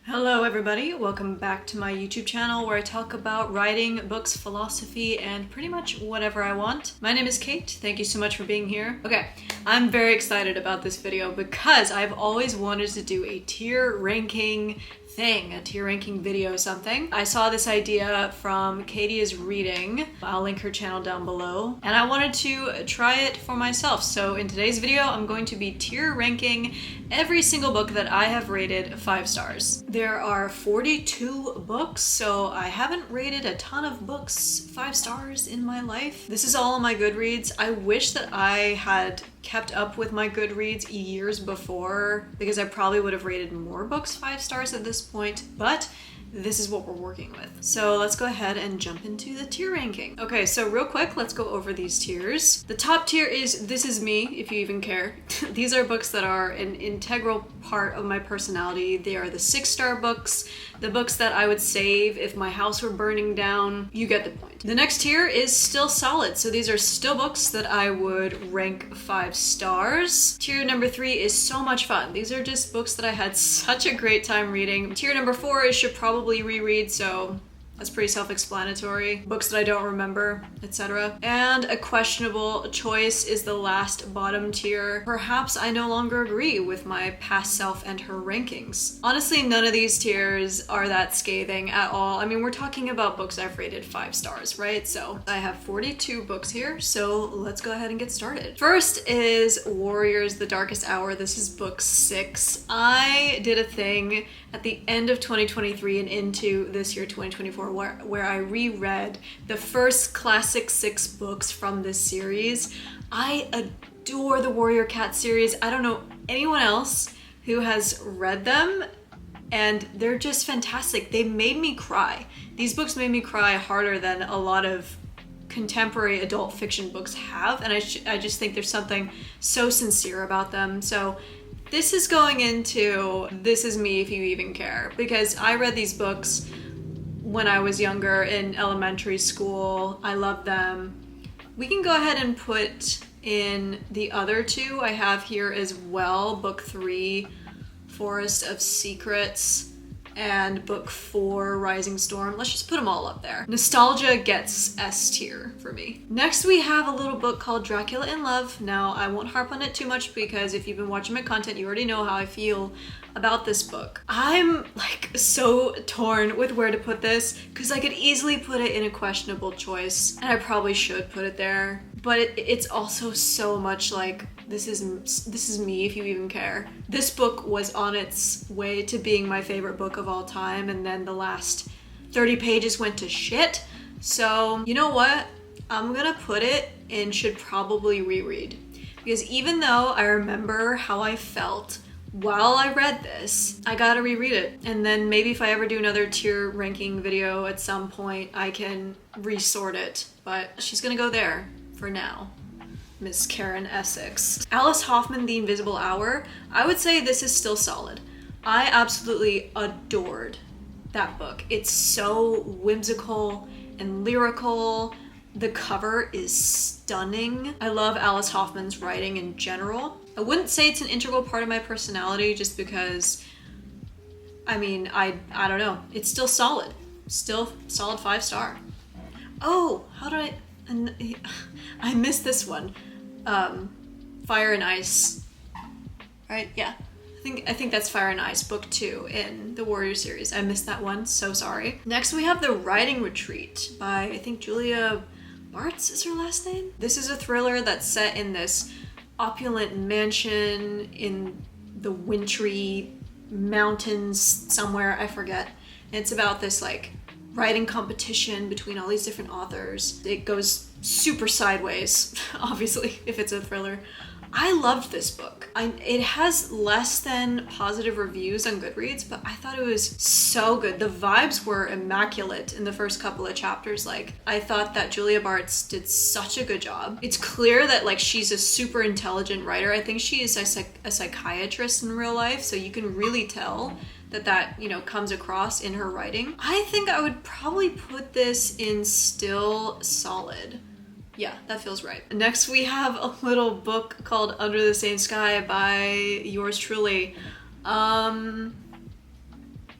Hello everybody, welcome back to my YouTube channel where I talk about writing, books, philosophy, and pretty much whatever I want. My name is Kate, thank you so much for being here. Okay, I'm very excited about this video because I've always wanted to do a tier ranking thing, a tier ranking video something. I saw this idea from Katie is Reading. I'll link her channel down below. And I wanted to try it for myself. So in today's video, I'm going to be tier ranking every single book that I have rated 5 stars. There are 42 books, so I haven't rated a ton of books 5 stars in my life. This is all on my Goodreads. I wish that I had kept up with my Goodreads years before because I probably would have rated more books 5 stars at this point, but this is what we're working with. So let's go ahead and jump into the tier ranking. Okay, so real quick, let's go over these tiers. The top tier is This Is Me, if you even care. These are books that are an integral part of my personality. They are the 6-star books, the books that I would save if my house were burning down. You get the point. The next tier is Still Solid. So these are still books that I would rank 5 stars. Tier number 3 is So Much Fun. These are just books that I had such a great time reading. Tier number 4 is Should Probably Reread, so that's pretty self-explanatory. Books that I don't remember, etc. And a questionable choice is the last bottom tier. Perhaps I no longer agree with my past self and her rankings. Honestly, none of these tiers are that scathing at all. I mean, we're talking about books I've rated 5 stars, right? So I have 42 books here, so let's go ahead and get started. First is Warriors: The Darkest Hour. This is book 6. I did a thing at the end of 2023 and into this year 2024 where I reread the first classic 6 books from this series. I adore the Warrior Cat series. I don't know anyone else who has read them, and they're just fantastic. They made me cry. These books made me cry harder than a lot of contemporary adult fiction books have, and I just think there's something so sincere about them. So this is going into This Is Me, if you even care, because I read these books when I was younger in elementary school. I love them. We can go ahead and put in the other 2 I have here as well. Book 3, Forest of Secrets, and book 4, Rising Storm. Let's just put them all up there. Nostalgia gets S tier for me. Next we have a little book called Dracula in Love. Now I won't harp on it too much because if you've been watching my content, you already know how I feel about this book. I'm like so torn with where to put this because I could easily put it in a questionable choice, and I probably should put it there, but it's also so much like this is me, if you even care. This book was on its way to being my favorite book of all time, and then the last 30 pages went to shit. So you know what? I'm gonna put it in Should Probably Reread, because even though I remember how I felt while I read this, I gotta reread it. And then maybe if I ever do another tier ranking video at some point, I can resort it. But she's gonna go there for now. Miss Karen Essex. Alice Hoffman, The Invisible Hour. I would say this is still solid. I absolutely adored that book. It's so whimsical and lyrical. The cover is stunning. I love Alice Hoffman's writing in general. I wouldn't say it's an integral part of my personality just because, I mean, I don't know. It's still solid. Still solid 5 star. Oh, how did I missed this one. Fire and Ice. Right? Yeah. I think that's Fire and Ice, book 2 in the Warrior series. I missed that one, so sorry. Next we have The Writing Retreat by, I think, Julia Bartz is her last name. This is a thriller that's set in this opulent mansion in the wintry mountains somewhere, I forget. And it's about this like writing competition between all these different authors. It goes super sideways, obviously, if it's a thriller. I loved this book. It has less than positive reviews on Goodreads, but I thought it was so good. The vibes were immaculate in the first couple of chapters. Like, I thought that Julia Bartz did such a good job. It's clear that like she's a super intelligent writer. I think she is a psychiatrist in real life, so you can really tell that you know comes across in her writing. I think I would probably put this in still solid. Yeah, that feels right. Next we have a little book called Under the Same Sky by yours truly.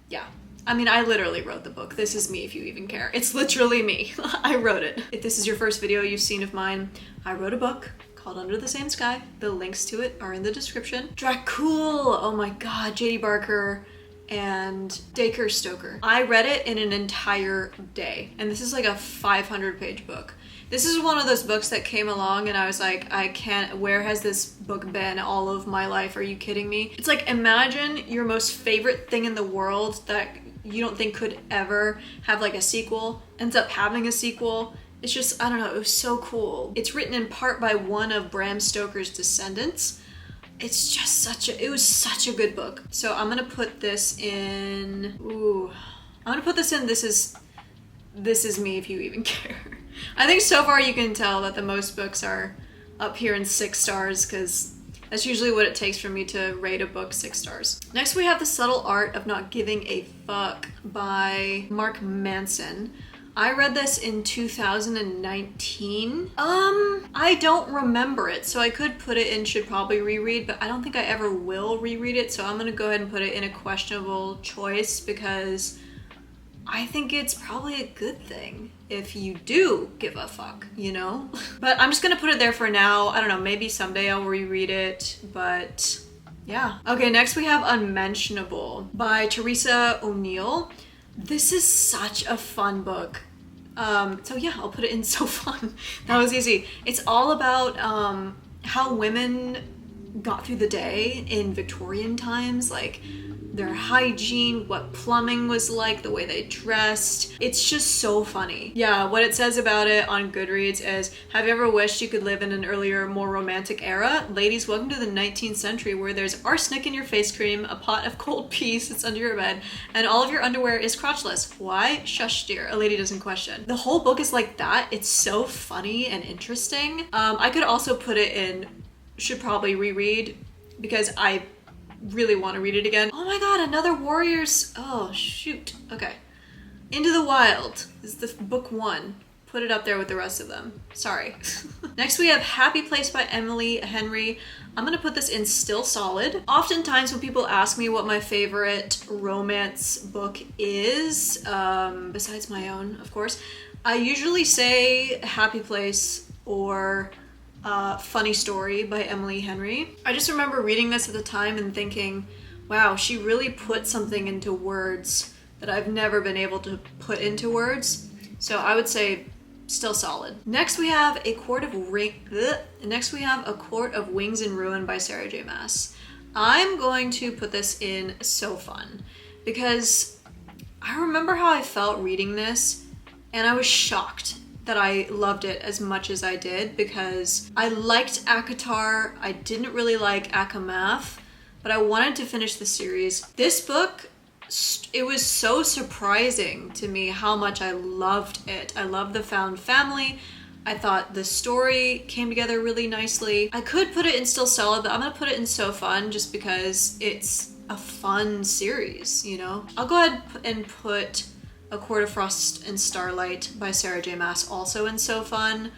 Yeah. I mean, I literally wrote the book. This is me, if you even care. It's literally me. I wrote it. If this is your first video you've seen of mine, I wrote a book called Under the Same Sky. The links to it are in the description. Dracul! Oh my god, J.D. Barker and Dacre Stoker. I read it in an entire day, and this is like a 500-page book. This is one of those books that came along and I was like, I can't, where has this book been all of my life? Are you kidding me? It's like, imagine your most favorite thing in the world that you don't think could ever have like a sequel, ends up having a sequel. It's just, I don't know, it was so cool. It's written in part by one of Bram Stoker's descendants. It's just it was such a good book. So I'm gonna put this in, this is me, if you even care. I think so far you can tell that the most books are up here in 6 stars, because that's usually what it takes for me to rate a book 6 stars. Next we have The Subtle Art of Not Giving a Fuck by Mark Manson. I read this in 2019. I don't remember it, so I could put it in should probably reread, but I don't think I ever will reread it, so I'm gonna go ahead and put it in a questionable choice, because I think it's probably a good thing if you do give a fuck, you know? But I'm just gonna put it there for now. I don't know, maybe someday I'll reread it, but yeah. Okay, next we have Unmentionable by Teresa O'Neill. This is such a fun book. So yeah, I'll put it in so fun. That was easy. It's all about how women got through the day in Victorian times, like their hygiene, what plumbing was like, the way they dressed. It's just so funny. Yeah, what it says about it on Goodreads is, have you ever wished you could live in an earlier, more romantic era? Ladies, welcome to the 19th century where there's arsenic in your face cream, a pot of cold pee sits under your bed, and all of your underwear is crotchless. Why? Shush, dear. A lady doesn't question. The whole book is like that. It's so funny and interesting. I could also put it in should probably reread, because I really want to read it again. Oh my god, another Warriors. Oh shoot. Okay. Into the Wild is the book 1. Put it up there with the rest of them. Sorry. Next we have Happy Place by Emily Henry. I'm gonna put this in still solid. Oftentimes when people ask me what my favorite romance book is, besides my own, of course, I usually say Happy Place or Funny Story by Emily Henry. I just remember reading this at the time and thinking, wow, she really put something into words that I've never been able to put into words. So I would say still solid. Next we have A Court of Wings and Ruin by Sarah J. Maas. I'm going to put this in so fun, because I remember how I felt reading this and I was shocked that I loved it as much as I did, because I liked ACOTAR, I didn't really like ACOMAF, but I wanted to finish the series. This book, it was so surprising to me how much I loved it. I loved the found family. I thought the story came together really nicely. I could put it in still solid, but I'm gonna put it in so fun just because it's a fun series, you know? I'll go ahead and put A Court of Frost and Starlight by Sarah J. Maas also in so fun.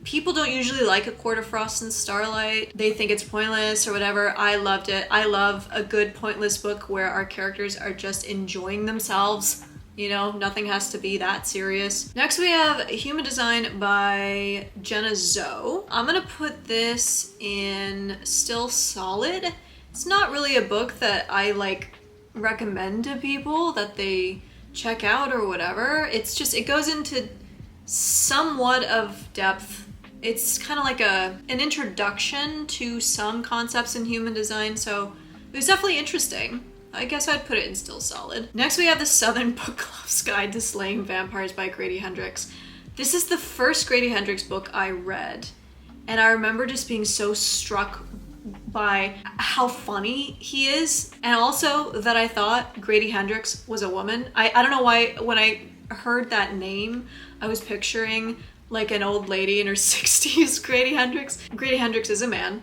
People don't usually like A Court of Frost and Starlight. They think it's pointless or whatever. I loved it. I love a good pointless book where our characters are just enjoying themselves. You know, nothing has to be that serious. Next we have Human Design by Jenna Zoe. I'm gonna put this in still solid. It's not really a book that I like recommend to people that they check out or whatever. It's just, it goes into somewhat of depth. It's kind of like an introduction to some concepts in human design, so it was definitely interesting. I guess I'd put it in still solid. Next we have The Southern Book Club's Guide to Slaying Vampires by Grady Hendrix. This is the first Grady Hendrix book I read, and I remember just being so struck by how funny he is, and also that I thought Grady Hendrix was a woman. I don't know why, when I heard that name, I was picturing like an old lady in her 60s, Grady Hendrix. Grady Hendrix is a man.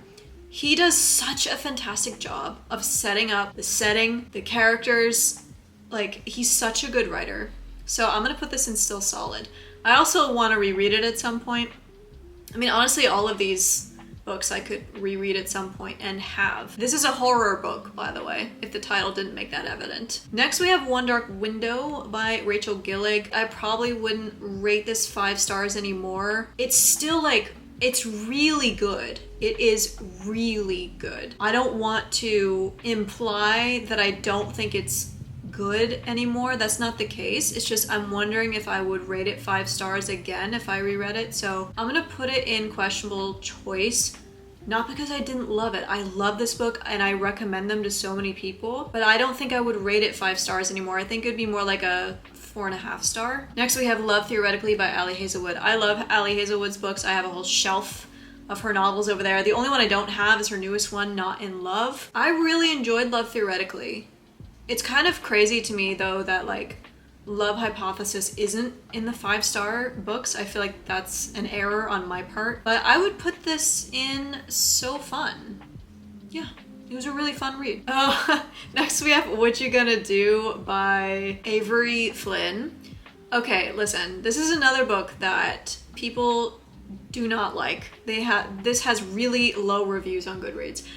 He does such a fantastic job of setting up the setting, the characters. Like, he's such a good writer. So I'm gonna put this in still solid. I also want to reread it at some point. I mean, honestly, all of these books I could reread at some point and have. This is a horror book, by the way, if the title didn't make that evident. Next we have One Dark Window by Rachel Gillig. I probably wouldn't rate this 5 stars anymore. It's still like, it's really good. It is really good. I don't want to imply that I don't think it's good anymore. That's not the case. It's just I'm wondering if I would rate it 5 stars again if I reread it. So I'm gonna put it in questionable choice, not because I didn't love it. I love this book and I recommend them to so many people, but I don't think I would rate it 5 stars anymore. I think it'd be more like a 4.5 star. Next we have Love Theoretically by Ali Hazelwood. I love Ali Hazelwood's books. I have a whole shelf of her novels over there. The only one I don't have is her newest one, Not in Love. I really enjoyed Love Theoretically. It's kind of crazy to me though that like Love Hypothesis isn't in the 5-star books. I feel like that's an error on my part, but I would put this in So Fun. Yeah, it was a really fun read. Next we have What You Gonna Do by Avery Flynn. Okay, listen, this is another book that people do not like. This has really low reviews on Goodreads.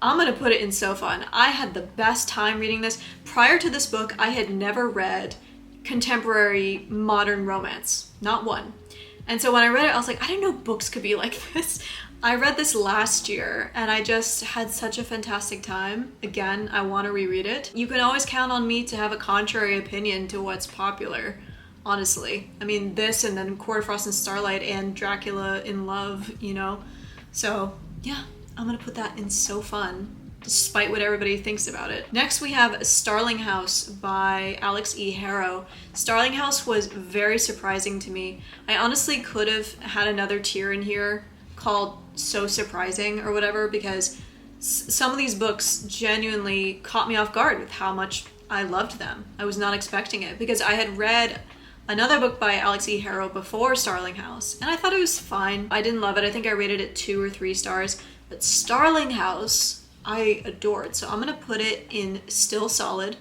I'm gonna put it in So Fun. I had the best time reading this. Prior to this book, I had never read contemporary modern romance. Not one. And so when I read it, I was like, I didn't know books could be like this. I read this last year and I just had such a fantastic time. Again, I want to reread it. You can always count on me to have a contrary opinion to what's popular, honestly. I mean, this and then Court of Frost and Starlight and Dracula in Love, you know? So, yeah. I'm gonna put that in So Fun, despite what everybody thinks about it. Next we have Starling House by Alex E. Harrow. Starling House was very surprising to me. I honestly could have had another tier in here called So Surprising or whatever, because some of these books genuinely caught me off guard with how much I loved them. I was not expecting it because I had read another book by Alex E. Harrow before Starling House and I thought it was fine. I didn't love it. I think I rated it 2 or 3 stars. But Starling House, I adored. So I'm gonna put it in Still Solid.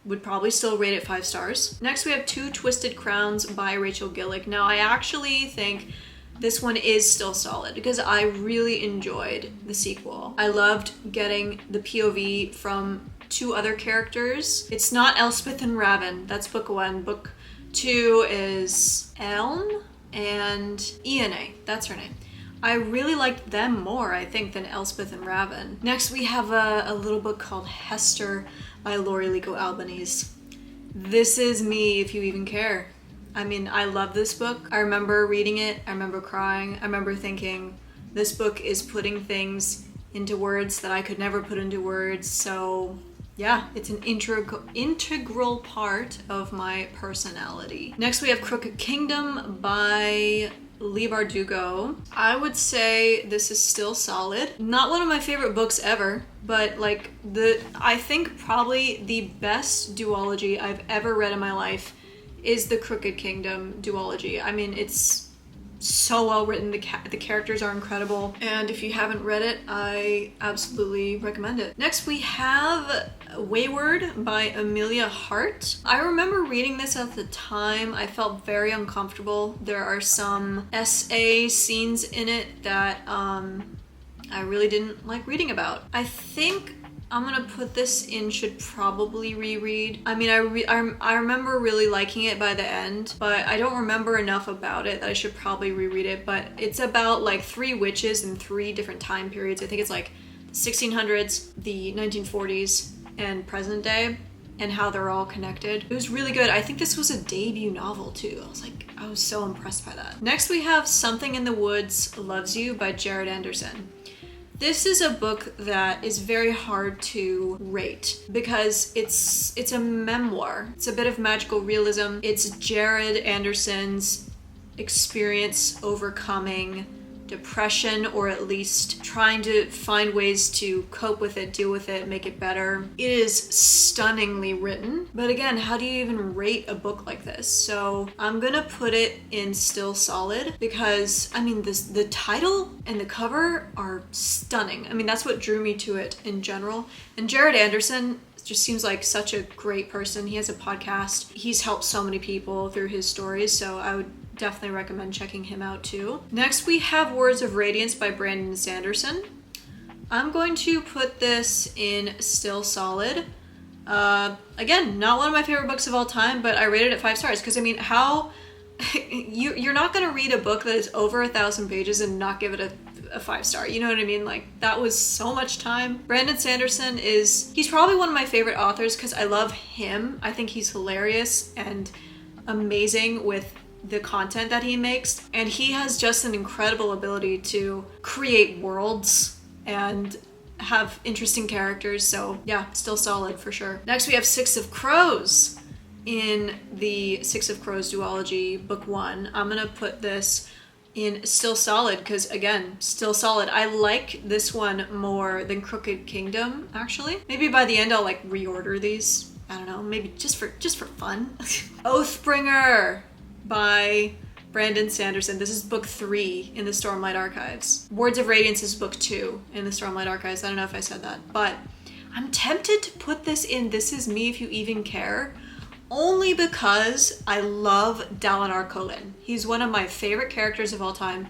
Would probably still rate it 5 stars. Next we have Two Twisted Crowns by Rachel Gillig. Now I actually think this one is still solid because I really enjoyed the sequel. I loved getting the POV from 2 other characters. It's not Elspeth and Raven, that's book 1. Book 2 is Elm and Ione, that's her name. I really liked them more, I think, than Elspeth and Raven. Next, we have a little book called Hester by Lori Lico Albanese. This is me, if you even care. I mean, I love this book. I remember reading it. I remember crying. I remember thinking, this book is putting things into words that I could never put into words. So yeah, it's an integral part of my personality. Next, we have Crooked Kingdom by Leigh Bardugo. I would say this is still solid. Not one of my favorite books ever, but like I think probably the best duology I've ever read in my life is the Crooked Kingdom duology. I mean, it's so well written. The characters are incredible. And if you haven't read it, I absolutely recommend it. Next, we have Wayward by Amelia Hart. I remember reading this at the time. I felt very uncomfortable. There are some SA scenes in it that I really didn't like reading about. I think I'm gonna put this in should probably reread. I mean, I remember really liking it by the end, but I don't remember enough about it that I should probably reread it. But it's about like 3 witches in 3 different time periods. I think it's like the 1600s, the 1940s, and present day, and how they're all connected. It was really good. I think this was a debut novel too. I was so impressed by that. Next we have Something in the Woods Loves You by Jared Anderson. This is a book that is very hard to rate because it's a memoir. It's a bit of magical realism. It's Jared Anderson's experience overcoming depression, or at least trying to find ways to cope with it, deal with it, make it better. It is stunningly written, but again, how do you even rate a book like this? So I'm gonna put it in still solid because I mean the title and the cover are stunning. I mean, that's what drew me to it in general. And Jared Anderson just seems like such a great person. He has a podcast. He's helped so many people through his stories, so I would definitely recommend checking him out too. Next we have Words of Radiance by Brandon Sanderson. I'm going to put this in Still Solid. Again, not one of my favorite books of all time, but I rated it 5 stars because I mean, how you're not going to read a book that is over 1,000 pages and not give it a 5 star. You know what I mean? Like, that was so much time. Brandon Sanderson he's probably one of my favorite authors because I love him. I think he's hilarious and amazing with the content that he makes. And he has just an incredible ability to create worlds and have interesting characters. So yeah, Still Solid for sure. Next we have Six of Crows in the Six of Crows duology, book 1. I'm gonna put this in Still Solid because again, Still Solid. I like this one more than Crooked Kingdom, actually. Maybe by the end I'll like reorder these. I don't know, maybe just for fun. Oathbringer by Brandon Sanderson. This is book 3 in the Stormlight Archives. Words of Radiance is book 2 in the Stormlight Archives. I don't know if I said that, but I'm tempted to put this in This Is Me If You Even Care, only because I love Dalinar Kholin. He's one of my favorite characters of all time.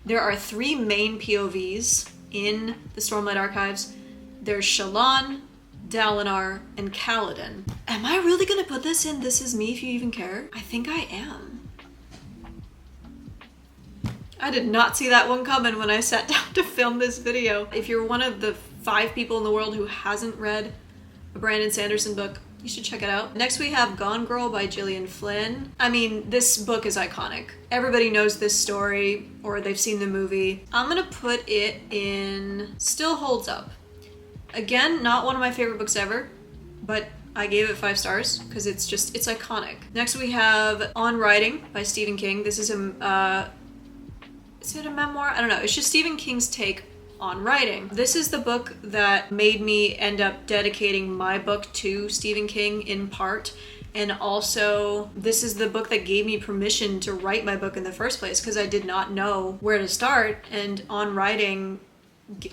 There are 3 main POVs in the Stormlight Archives. There's Shallan, Dalinar, and Kaladin. Am I really gonna put this in This Is Me If You Even Care? I think I am. I did not see that one coming when I sat down to film this video. If you're one of the 5 people in the world who hasn't read a Brandon Sanderson book, you should check it out. Next we have Gone Girl by Gillian Flynn. I mean, this book is iconic. Everybody knows this story or they've seen the movie. I'm gonna put it in Still Holds Up. Again, not one of my favorite books ever, but I gave it 5 stars because it's iconic. Next we have On Writing by Stephen King. This is is it a memoir? I don't know. It's just Stephen King's take on writing. This is the book that made me end up dedicating my book to Stephen King in part. And also, this is the book that gave me permission to write my book in the first place because I did not know where to start. And On Writing,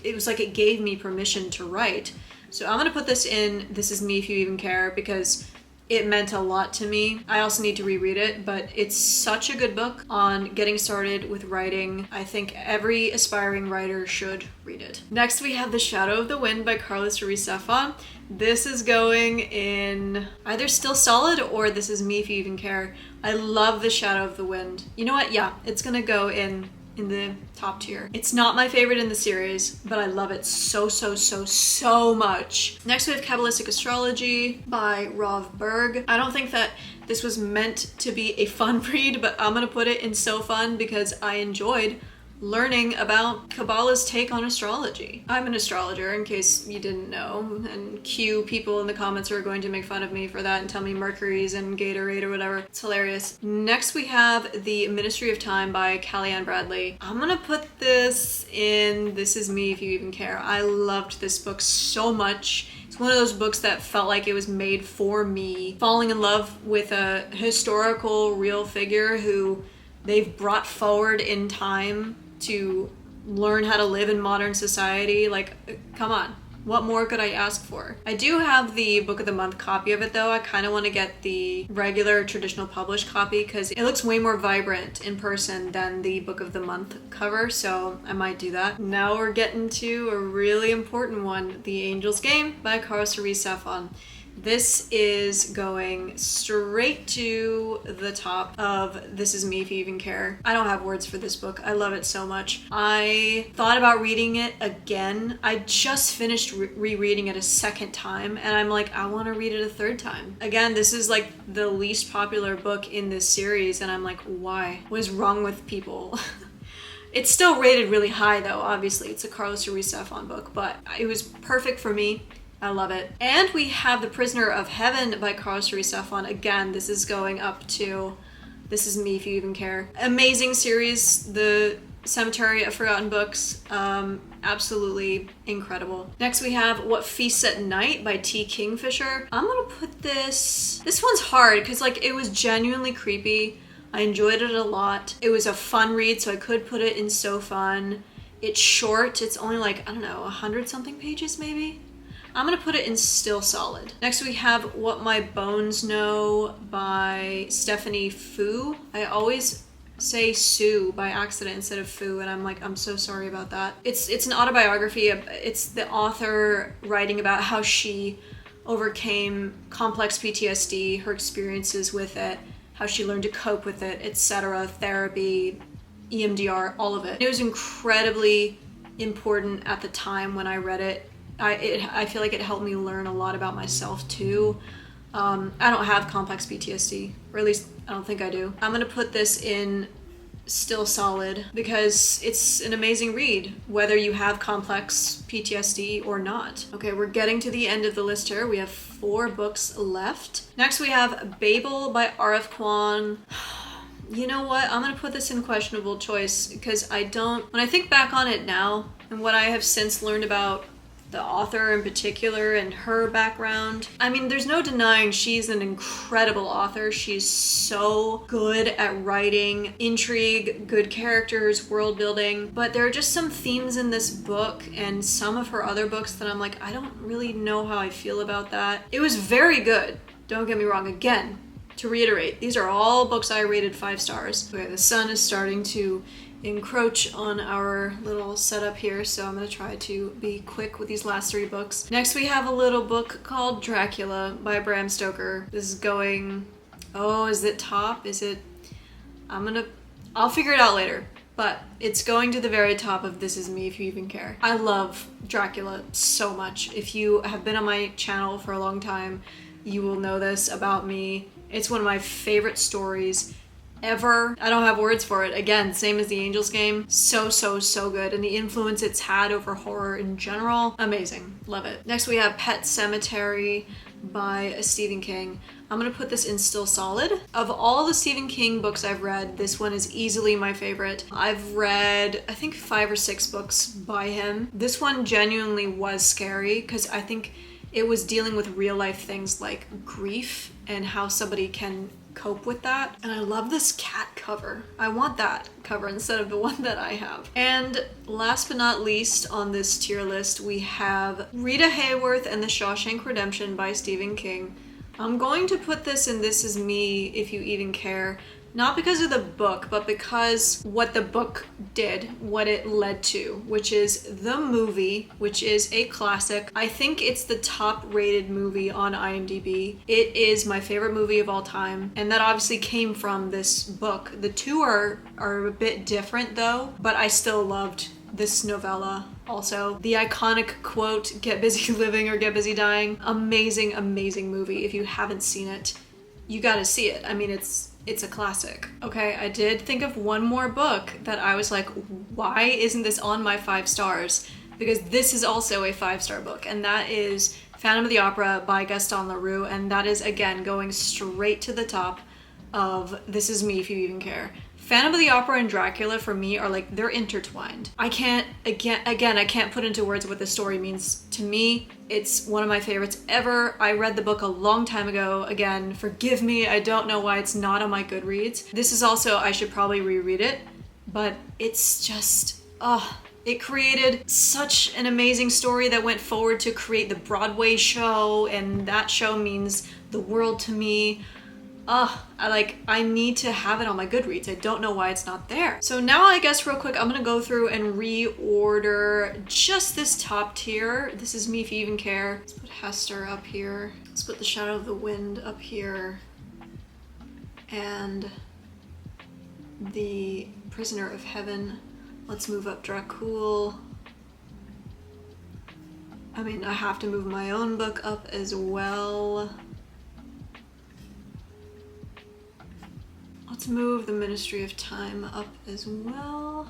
it was like it gave me permission to write. So I'm gonna put this in This Is Me If You Even Care because it meant a lot to me. I also need to reread it, but it's such a good book on getting started with writing. I think every aspiring writer should read it. Next we have The Shadow of the Wind by Carlos Ruiz Zafón. This is going in either Still Solid or This Is Me If You Even Care. I love The Shadow of the Wind. You know what? Yeah, it's gonna go in the top tier. It's not my favorite in the series, but I love it so much. Next we have Kabbalistic Astrology by Rav Berg. I don't think that this was meant to be a fun read, but I'm gonna put it in So Fun because I enjoyed learning about Kabbalah's take on astrology. I'm an astrologer, in case you didn't know, and cue people in the comments who are going to make fun of me for that and tell me Mercury's and Gatorade or whatever. It's hilarious. Next we have The Ministry of Time by Callie-Ann Bradley. I'm gonna put this in This Is Me If You Even Care. I loved this book so much. It's one of those books that felt like it was made for me. Falling in love with a historical real figure who they've brought forward in time to learn how to live in modern society. Like, come on. What more could I ask for? I do have the Book of the Month copy of it though. I kind of want to get the regular traditional published copy because it looks way more vibrant in person than the Book of the Month cover, so I might do that. Now we're getting to a really important one, The Angel's Game by Carlos Ruiz Zafón. This is going straight to the top of This Is Me If You Even Care. I don't have words for this book. I love it so much. I thought about reading it again. I just finished rereading it a second time and I'm like, I want to read it a third time. Again, this is like the least popular book in this series and I'm like, why? What is wrong with people? It's still rated really high though, obviously. It's a Carlos Ruiz Zafón book, but it was perfect for me. I love it. And we have The Prisoner of Heaven by Carlos Ruiz Zafón. Again, this is going up to This Is Me If You Even Care. Amazing series, The Cemetery of Forgotten Books. Absolutely incredible. Next we have What Feasts at Night by T. Kingfisher. I'm gonna put this one's hard because like it was genuinely creepy. I enjoyed it a lot. It was a fun read, so I could put it in So Fun. It's short. It's only like, I don't know, 100 something pages maybe? I'm gonna put it in Still Solid. Next we have What My Bones Know by Stephanie Fu. I always say Sue by accident instead of Foo, and I'm like, I'm so sorry about that. It's an autobiography. It's the author writing about how she overcame complex PTSD, her experiences with it, how she learned to cope with it, etc., therapy, EMDR, all of it. It was incredibly important at the time when I read it. I feel like it helped me learn a lot about myself too. I don't have complex PTSD, or at least I don't think I do. I'm gonna put this in still solid because it's an amazing read, whether you have complex PTSD or not. Okay, we're getting to the end of the list here. We have 4 books left. Next we have Babel by R.F. Kuang. You know what? I'm gonna put this in questionable choice because when I think back on it now and what I have since learned about the author in particular and her background, I mean, there's no denying she's an incredible author. She's so good at writing intrigue, good characters, world building, but there are just some themes in this book and some of her other books that I'm like, I don't really know how I feel about that. It was very good, don't get me wrong. Again, to reiterate, these are all books I rated 5 stars. Okay, the sun is starting to encroach on our little setup here, so I'm gonna try to be quick with these last 3 books. Next we have a little book called Dracula by Bram Stoker. This is going, is it top? I'll figure it out later, but it's going to the very top of This Is Me, if you even care. I love Dracula so much. If you have been on my channel for a long time, you will know this about me. It's one of my favorite stories ever. I don't have words for it. Again, same as the Angels Game. So good. And the influence it's had over horror in general, amazing. Love it. Next we have Pet Sematary by Stephen King. I'm gonna put this in still solid. Of all the Stephen King books I've read, this one is easily my favorite. I've read, I think 5 or 6 books by him. This one genuinely was scary because I think it was dealing with real life things like grief and how somebody can cope with that. And I love this cat cover. I want that cover instead of the one that I have. And last but not least on this tier list, we have Rita Hayworth and the Shawshank Redemption by Stephen King. I'm going to put this in This Is Me, if you even care. Not because of the book, but because what the book did, what it led to, which is the movie, which is a classic. I think it's the top rated movie on IMDb. It is my favorite movie of all time, and that obviously came from this book. The two are a bit different though, but I still loved this novella. Also, the iconic quote, "Get busy living or get busy dying." Amazing, amazing movie. If you haven't seen it, you gotta see it. I mean, it's a classic. Okay, I did think of one more book that I was like, why isn't this on my 5 stars? Because this is also a 5-star book, and that is Phantom of the Opera by Gaston Leroux, and that is, again, going straight to the top of This Is Me, if you even care. Phantom of the Opera and Dracula for me are like, they're intertwined. I can't put into words what the story means to me. It's one of my favorites ever. I read the book a long time ago. Again, forgive me, I don't know why it's not on my Goodreads. This is also, I should probably reread it, but it's just, it created such an amazing story that went forward to create the Broadway show, and that show means the world to me. I need to have it on my Goodreads. I don't know why it's not there. So now I guess real quick, I'm gonna go through and reorder just this top tier. This Is Me, if you even care. Let's put Hester up here. Let's put The Shadow of the Wind up here. And The Prisoner of Heaven. Let's move up Dracul. I mean, I have to move my own book up as well. Let's move The Ministry of Time up as well.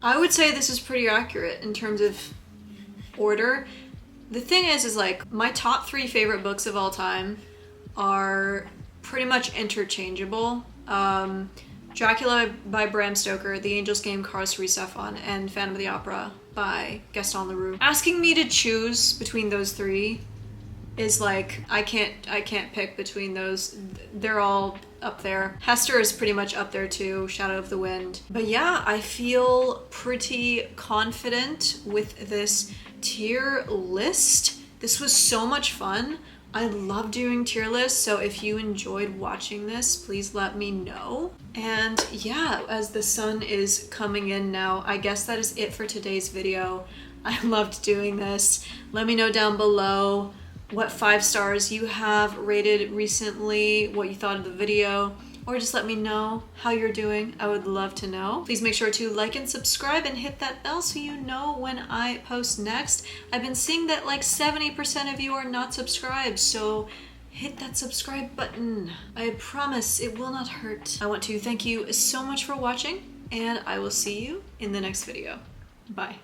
I would say this is pretty accurate in terms of order. The thing is like, my top 3 favorite books of all time are pretty much interchangeable. Dracula by Bram Stoker, The Angel's Game, Carl Sricafon, and Phantom of the Opera by Gaston Leroux. Asking me to choose between those 3 is like, I can't pick between those. They're all up there. Hester is pretty much up there too, Shadow of the Wind. But yeah, I feel pretty confident with this tier list. This was so much fun. I love doing tier lists, so if you enjoyed watching this, please let me know. And yeah, as the sun is coming in now, I guess that is it for today's video. I loved doing this. Let me know down below what 5 stars you have rated recently, what you thought of the video, or just let me know how you're doing. I would love to know. Please make sure to like and subscribe and hit that bell so you know when I post next. I've been seeing that like 70% of you are not subscribed, so hit that subscribe button. I promise it will not hurt. I want to thank you so much for watching, and I will see you in the next video. Bye.